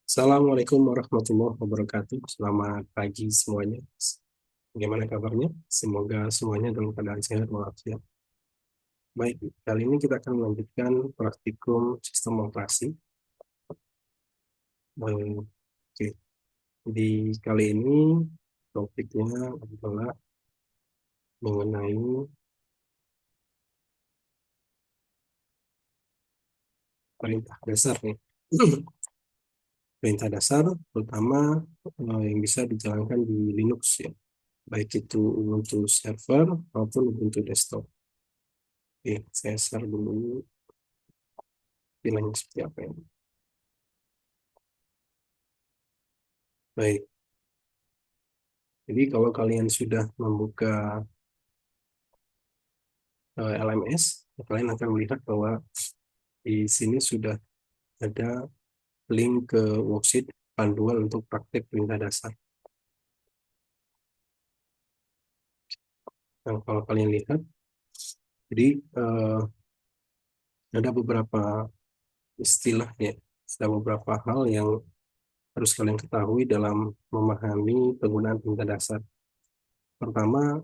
Assalamualaikum warahmatullahi wabarakatuh. Selamat pagi semuanya. Bagaimana kabarnya? Semoga semuanya dalam keadaan sehat walafiat. Baik, kali ini kita akan melanjutkan praktikum sistem operasi. Oke, di kali ini topiknya adalah mengenai perintah dasar nih. Perintah dasar terutama yang bisa dijalankan di Linux ya, baik itu Ubuntu server maupun Ubuntu desktop. Oke, saya share dulu pilihannya seperti apa ini. Baik, jadi kalau kalian sudah membuka LMS, kalian akan melihat bahwa di sini sudah ada link ke worksheet panduan untuk praktek perintah dasar. Nah, kalau kalian lihat, jadi ada beberapa istilah ya, ada beberapa hal yang harus kalian ketahui dalam memahami penggunaan perintah dasar. Pertama,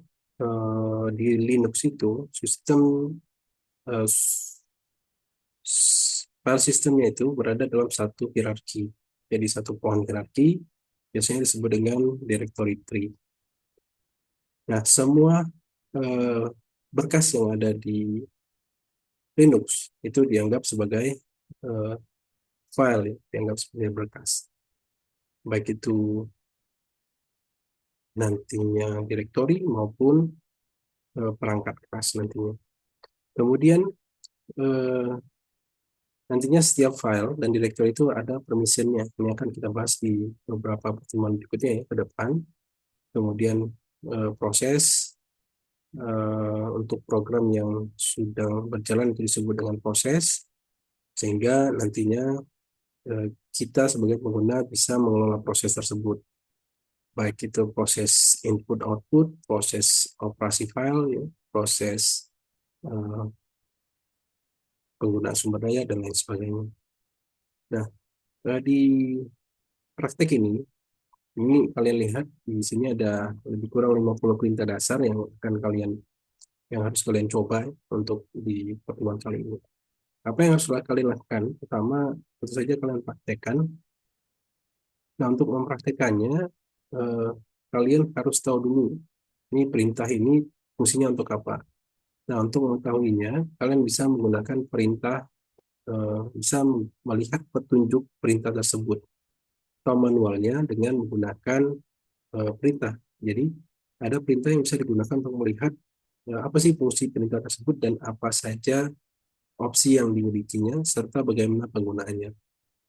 di Linux itu sistem eh, file sistemnya itu berada dalam satu hierarki. Jadi satu pohon hierarki biasanya disebut dengan directory tree. Nah, semua eh, berkas yang ada di Linux itu dianggap sebagai eh, file, ya, dianggap sebagai berkas. Baik itu nantinya directory maupun perangkat keras nantinya. Kemudian eh, nantinya setiap file dan directory itu ada permissionnya. Ini akan kita bahas di beberapa pertemuan berikutnya ya ke depan. Kemudian proses untuk program yang sudah berjalan itu disebut dengan proses, sehingga nantinya kita sebagai pengguna bisa mengelola proses tersebut, baik itu proses input-output, proses operasi file, ya, proses uh, penggunaan sumber daya, dan lain sebagainya. Nah, di praktek ini kalian lihat di sini ada lebih kurang 50 perintah dasar yang harus kalian coba untuk di pertemuan kali ini. Apa yang harus kalian lakukan? Pertama, tentu saja kalian praktekkan. Nah, untuk mempraktekannya, eh, kalian harus tahu dulu, ini perintah ini fungsinya untuk apa. Nah, untuk mengetahuinya, kalian bisa menggunakan perintah, bisa melihat petunjuk perintah tersebut atau manualnya dengan menggunakan perintah. Jadi, ada perintah yang bisa digunakan untuk melihat apa sih fungsi perintah tersebut dan apa saja opsi yang dimilikinya, serta bagaimana penggunaannya.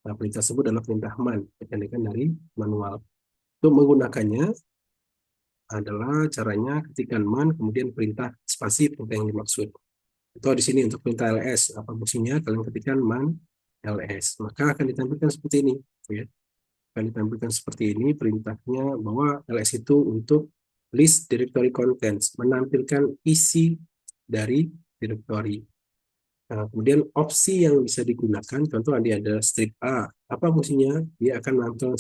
Nah, perintah tersebut adalah perintah man, kependekan dari manual. Untuk menggunakannya adalah caranya ketikkan man, kemudian perintah spasi perintah yang dimaksud. Itu di sini untuk perintah ls. Apa fungsinya? Kalian ketikkan man ls. Maka akan ditampilkan seperti ini. Ya. Akan ditampilkan seperti ini perintahnya bahwa ls itu untuk list directory contents, menampilkan isi dari directory. Nah, kemudian opsi yang bisa digunakan, contoh ada strip A. Apa fungsinya? Dia akan menampilkan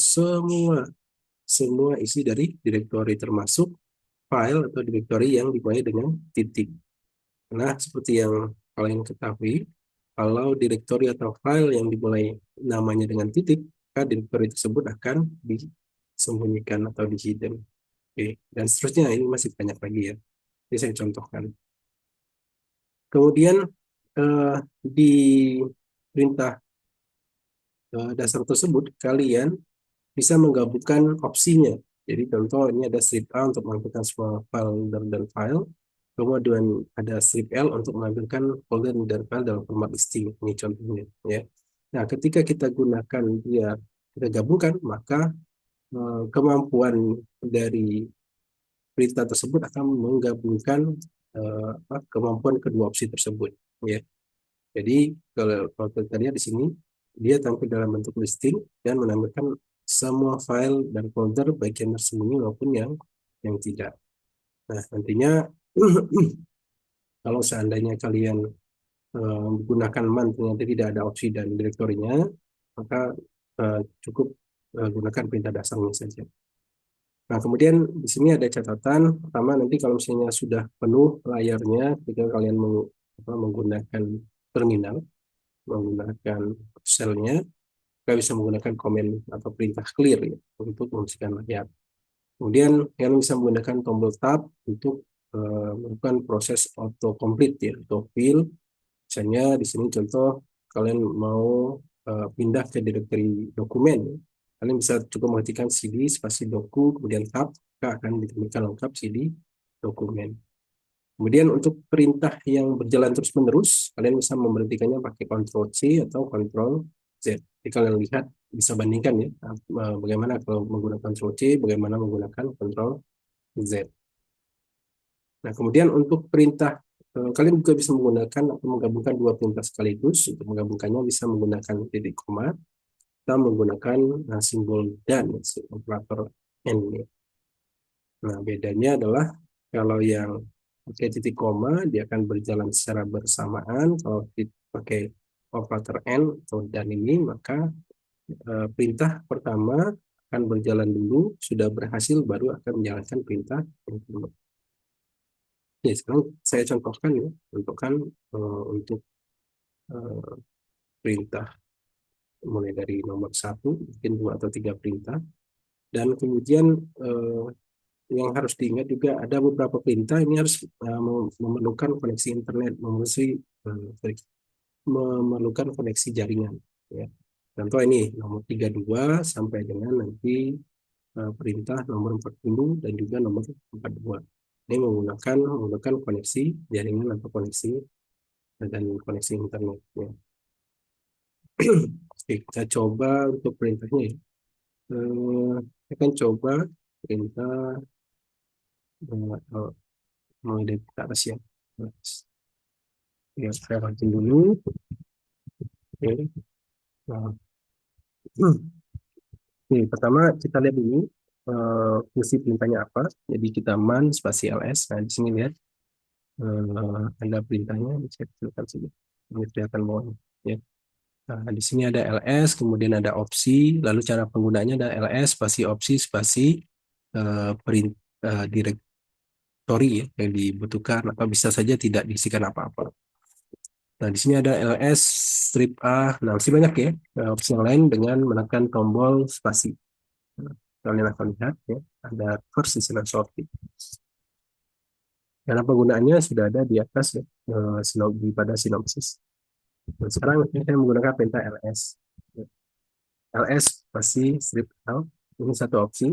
semua isi dari directory termasuk file atau directory yang dimulai dengan titik. Nah, seperti yang kalian ketahui, kalau directory atau file yang dimulai namanya dengan titik, maka directory tersebut akan disembunyikan atau di hidden. Oke, dan seterusnya ini masih banyak lagi ya. Ini saya contohkan. Kemudian di perintah dasar tersebut kalian bisa menggabungkan opsinya. Jadi contoh ini ada strip A untuk menampilkan semua folder dan file, kemudian ada strip L untuk menampilkan folder dan file dalam format listing. Ini contohnya ya. Nah, ketika kita gunakan kita gabungkan, maka kemampuan dari perintah tersebut akan menggabungkan kemampuan kedua opsi tersebut ya. Jadi kalau kita lihat di sini, dia tampil dalam bentuk listing dan menampilkan semua file dan folder baik yang tersembunyi maupun yang tidak. Nah, nantinya kalau seandainya kalian menggunakan man ternyata tidak ada opsi dan direktorinya, maka cukup gunakan perintah dasarnya saja. Nah, kemudian di sini ada catatan. Pertama, nanti kalau misalnya sudah penuh layarnya, ketika kalian menggunakan terminal, menggunakan selnya, kita bisa menggunakan komen atau perintah clear ya, untuk membersihkan layar. Kemudian kalian bisa menggunakan tombol tab untuk melakukan proses auto complete ya, atau fill. Misalnya di sini contoh kalian mau pindah ke directory dokumen, kalian bisa cukup mengetikkan cd spasi doku kemudian tab, maka akan ditemukan lengkap cd dokumen. Kemudian untuk perintah yang berjalan terus-menerus, kalian bisa memberhentikannya pakai Ctrl C atau Ctrl Z. Jadi kalian lihat, bisa bandingkan ya, bagaimana kalau menggunakan Ctrl C, bagaimana menggunakan Ctrl Z. Nah, kemudian untuk perintah, kalian juga bisa menggunakan atau menggabungkan dua perintah sekaligus. Untuk menggabungkannya bisa menggunakan titik koma, atau menggunakan simbol dan, operator N. Ya. Nah, bedanya adalah kalau yang pakai titik koma, dia akan berjalan secara bersamaan. Kalau pakai operator N atau dan ini, maka perintah pertama akan berjalan dulu, sudah berhasil baru akan menjalankan perintah yang kedua. Ya, sekarang saya contohkan ya, contohkan untuk eh, perintah mulai dari nomor satu, mungkin dua atau tiga perintah, dan kemudian yang harus diingat juga ada beberapa perintah ini harus memerlukan koneksi internet, sorry, memerlukan koneksi jaringan. Ya. Contoh ini nomor 32 sampai dengan nanti perintah nomor 40 dan juga nomor 42. Ini menggunakan koneksi jaringan atau koneksi dan koneksi internet. Ya. Oke, kita coba untuk perintahnya ya. Kita akan coba perintah mulai dari ke atas ya. Ya, saya lanjut dulu. Oke. Nah, oke, pertama kita lihat dulu fungsi perintahnya apa. Jadi kita man spasi ls. Nah, di sini lihat ada perintahnya. Saya kecilkan saja. Ini kelihatan bawahnya. Ya. Nah, di sini ada ls, kemudian ada opsi, lalu cara penggunanya ada ls spasi opsi spasi directory ya, yang dibutuhkan, atau bisa saja tidak diisikan apa-apa. Nah, di sini ada ls strip a. Nah, masih banyak ya opsi yang lain dengan menekan tombol spasi. Nah, kalian akan lihat ya, ada first istilah sorting. Karena penggunaannya sudah ada di atas ya, pada sinopsis. Nah, sekarang saya menggunakan perintah ls. ls pasti strip out. Ini satu opsi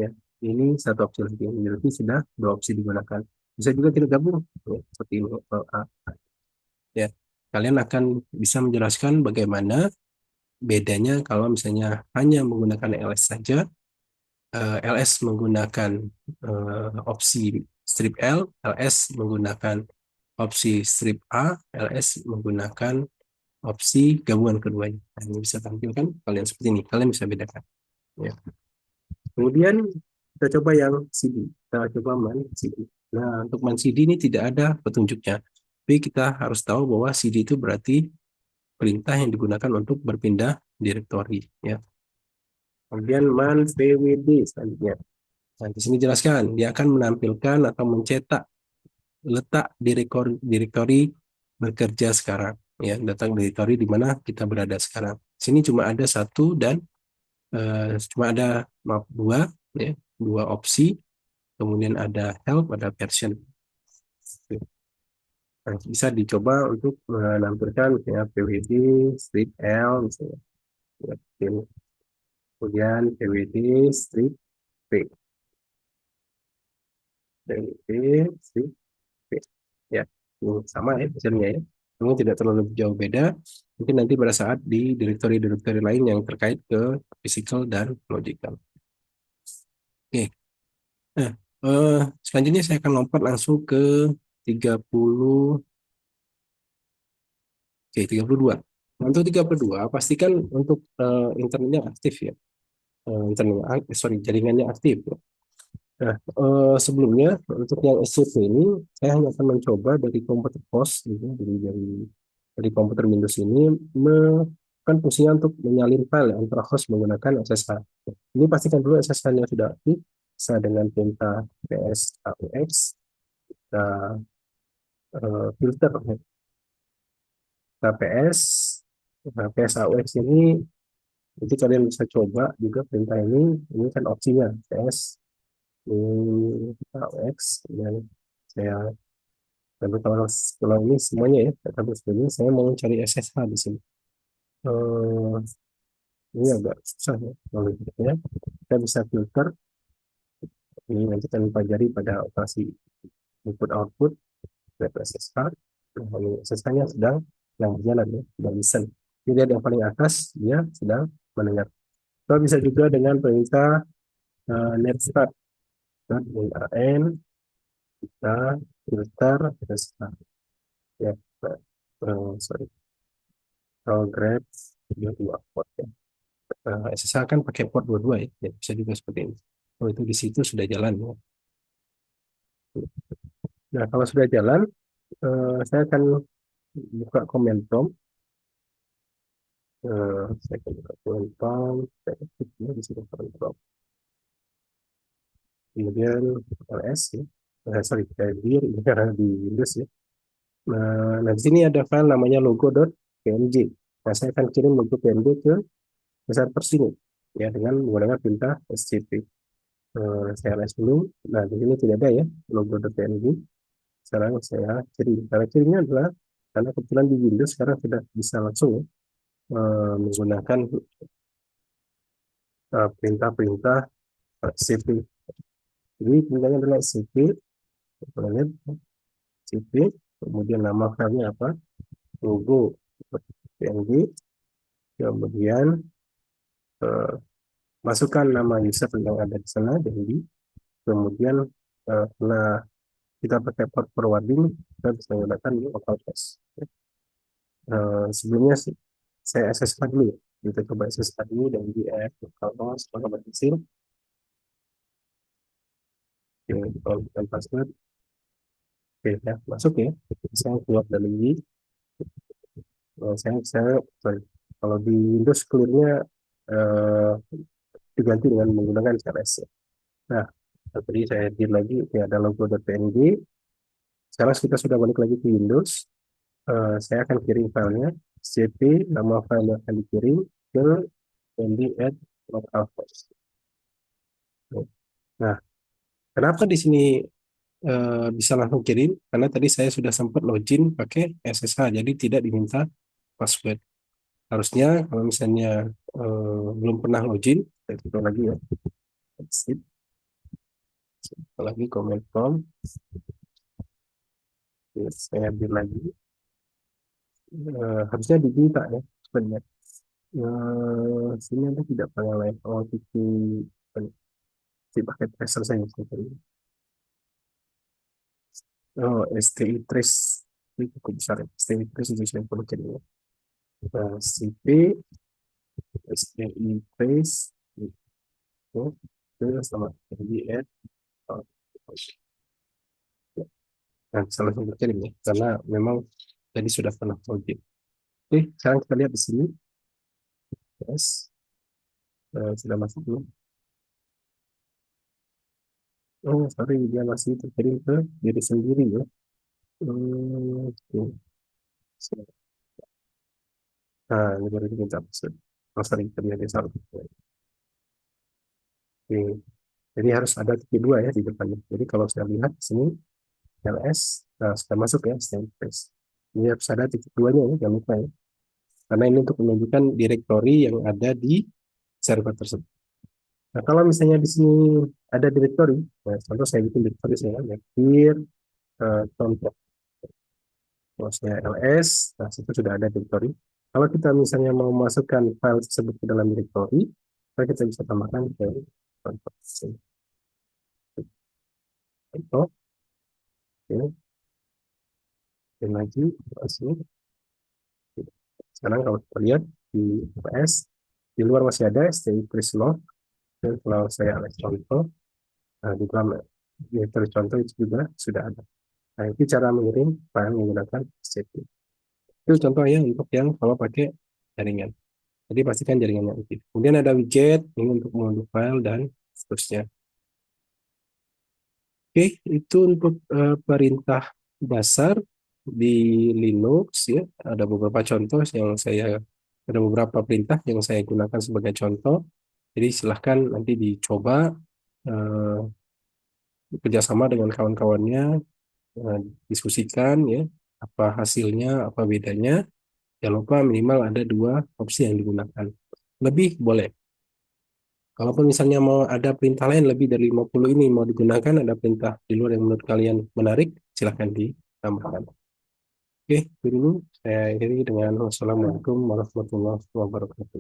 ya. Ini satu opsi lagi. Jadi sudah dua opsi digunakan. Bisa juga kita gabung ya, seperti ini. Ya, kalian akan bisa menjelaskan bagaimana bedanya kalau misalnya hanya menggunakan ls saja. ls menggunakan opsi strip L, ls menggunakan opsi strip A, ls menggunakan opsi gabungan keduanya. Nah, ini bisa tampilkan kalian seperti ini. Kalian bisa bedakan. Ya. Kemudian kita coba yang CD. Kita coba man CD. Nah, untuk man CD ini tidak ada petunjuknya. Tapi kita harus tahu bahwa CD itu berarti perintah yang digunakan untuk berpindah direktori. Ya. Kemudian man pwd selanjutnya. Nah, di sini jelaskan, dia akan menampilkan atau mencetak letak direktori bekerja sekarang. Ya, datang direktori di mana kita berada sekarang. Sini cuma ada satu dan cuma ada maaf, dua, ya, dua opsi. Kemudian ada help, ada version. Nah, bisa dicoba untuk menampilkan ya PWD, strip L, misalnya. Ya, kemudian PWD, strip P. PWD, strip P. Ya, ini sama ya hasilnya ya. Ini tidak terlalu jauh beda. Mungkin nanti pada saat di direktori-direktori lain yang terkait ke physical dan logical. Oke. Nah, selanjutnya saya akan lompat langsung ke 30, oke, 32. Nah, untuk 32, pastikan untuk internetnya aktif ya. Jaringannya aktif ya. Nah, sebelumnya untuk yang SCP ini, saya hanya akan mencoba dari komputer host, gitu, dari komputer Windows ini, kan fungsinya untuk menyalin file ya, antara host menggunakan SSH. Ini pastikan dulu SSH-nya sudah aktif, bisa dengan perintah PSAUX, kita filter KPS, nah, PSAUX ini, itu kalian bisa coba juga perintah ini kan opsinya PS AUX, dan saya, tapi kalau ini semuanya ya, tapi sebelumnya saya mau cari SSH di sini. Eh, ini agak susah ya, kalau ya. Kita bisa filter, ini nanti kalian pelajari pada operasi input output dari SSH. Nah, ini SSH-nya sedang yang berjalan ya, sedang listen. Ini lihat yang paling atas, dia sedang mendengar. Kita bisa juga dengan perintah net start, NAN, kita filter SSH ya. Sorry, grab dua port ya. SSH kan pakai port 22 ya, ya bisa juga seperti ini. Oh, itu di situ sudah jalan ya. Nah, kalau sudah jalan, saya akan buka command prompt. Saya akan buka command prompt, saya ketik ya di sini command prompt. Kemudian ls ya. Sorry, dir ini karena di Windows ya. Nah, di sini ada file namanya logo.png. Nah, saya akan kirim logo PNG ke server sini ya dengan menggunakan perintah scp. Saya ls dulu. Nah, di sini tidak ada ya logo.png. Sekarang saya kirim. Cara kirimnya adalah karena kebetulan di Windows sekarang sudah bisa langsung ya, menggunakan perintah-perintah cp. Jadi perintahnya adalah cp, kemudian cp, kemudian nama filenya apa, logo png, kemudian eh, masukkan nama user yang ada di sana dan kemudian karena kita pakai port forwarding, kita bisa menggunakan localhost. Sebelumnya saya SSH dulu ya. Kita coba SSH dulu dan di add localhost, maka berhasil. Oke, kalau bukan password, oke ya, masuk ya. Saya keluar dari saya sorry. Kalau di Windows clearnya eh, diganti dengan menggunakan CLS ya. Nah, tadi saya edit lagi, ini ada logo.png. Sekarang kita sudah balik lagi ke Windows. Saya akan kirim filenya, cp, nama file yang akan dikirim ke md@localhost. Nah, kenapa di sini bisa langsung kirim? Karena tadi saya sudah sempat login pakai SSH, jadi tidak diminta password. Harusnya kalau misalnya belum pernah login, saya tutup lagi ya. Exit, lagi comment prompt, saya ambil lagi. Harusnya diminta ya sebenarnya. Sini ada tidak pakai lain. Oh, di paket tracer saya sebetulnya. Oh, STI trace ini cukup besar ya. STI trace itu saya perlu jadi ya. CP STI trace itu sama jadi add. Nah, salah satu kirim ya, karena memang tadi sudah pernah login. Oke, sekarang kita lihat di sini. Yes, sudah masuk belum? Oh, sorry, dia masih terkirim ke diri sendiri ya. Oke. Nah, ini baru kita maksud. Oh, sorry, ternyata salah. Oke. Jadi harus ada titik dua ya di depannya. Jadi kalau saya lihat di sini ls, nah, sudah masuk ya, stamp place. Ini harus ada titik duanya ya, jangan lupa ya. Karena ini untuk menunjukkan directory yang ada di server tersebut. Nah, kalau misalnya di sini ada directory, nah, contoh saya bikin directory saya ya, dir contoh, kalau saya ls, nah situ sudah ada directory. Kalau kita misalnya mau masukkan file tersebut ke dalam directory, maka kita bisa tambahkan ke contoh. Contoh, oke, dan lagi masuk. Sekarang kalau kita lihat di PS, di luar masih ada stay please log. Dan kalau saya ls contoh, nah, di dalam directory contoh itu juga sudah ada. Nah, itu cara mengirim file menggunakan SCP. Itu contohnya untuk yang kalau pakai jaringan. Jadi pastikan jaringannya aktif. Kemudian ada widget ini untuk mengunduh file dan seterusnya. Oke, itu untuk perintah dasar di Linux ya. Ada beberapa contoh yang saya ada beberapa perintah yang saya gunakan sebagai contoh. Jadi silahkan nanti dicoba eh, kerjasama dengan kawan-kawannya, eh, diskusikan ya apa hasilnya, apa bedanya. Jangan lupa minimal ada dua opsi yang digunakan. Lebih boleh. Kalaupun misalnya mau ada perintah lain lebih dari 50 ini mau digunakan, ada perintah di luar yang menurut kalian menarik, silahkan ditambahkan. Oke, itu dulu. Saya akhiri dengan wassalamualaikum warahmatullahi wabarakatuh.